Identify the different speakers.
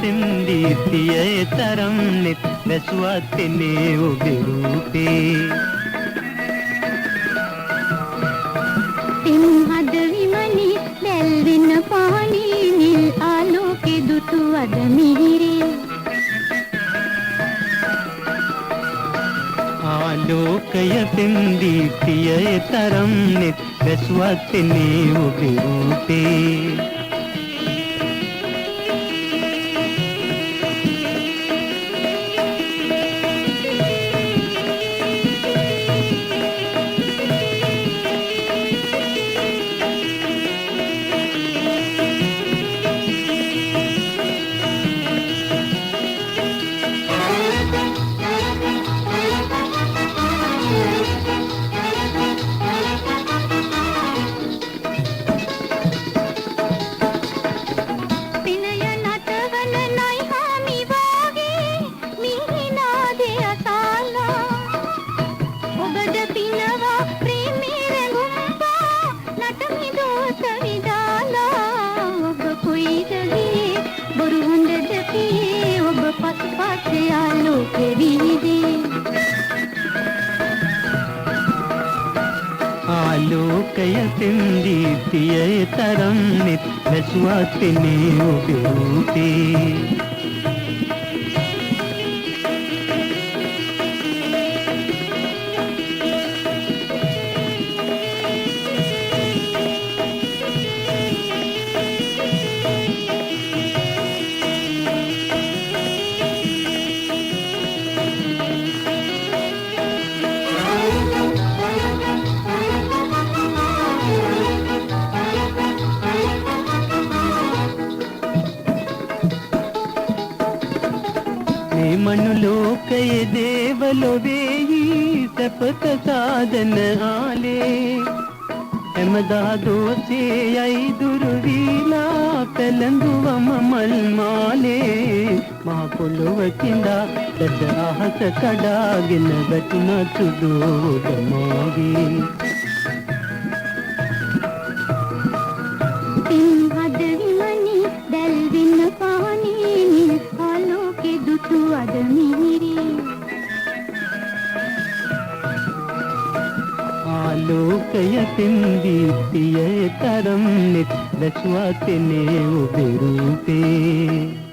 Speaker 1: දීප්තිය තරම් නෙත් වැසුවත් එන්නේ ඔබේ රූපේ
Speaker 2: තින් හද විමනි දැල්වෙන පානි නිල් ආලෝකෙ දුටු අද මිහිරේ
Speaker 1: ආලෝකය පෙම් දීප්තිය තරම් නෙත් වැසුවත් එන්නේ ඔබේ රූපේ ආලෝකය පෙම් දීප්තිය තරම් නෙත් වැසුවත් එන්නේ ඔබේ රූපේ මනුලෝකයේ දේවලොවේහි සැපත සාදන ආලේ හැමදා දෝසේ යයි දුරු වීලා පැලඳුවම මල් මාලේ මහ පොළොව කිඳා දැස අහස කඩාගෙන වැටුණ සුදු මාගේ
Speaker 2: අද මිහිරේ
Speaker 1: ආලෝකය පෙම් දීප්තිය තරම් නෙත් වැසුවත් එන්නේ ඔබේ රූපේ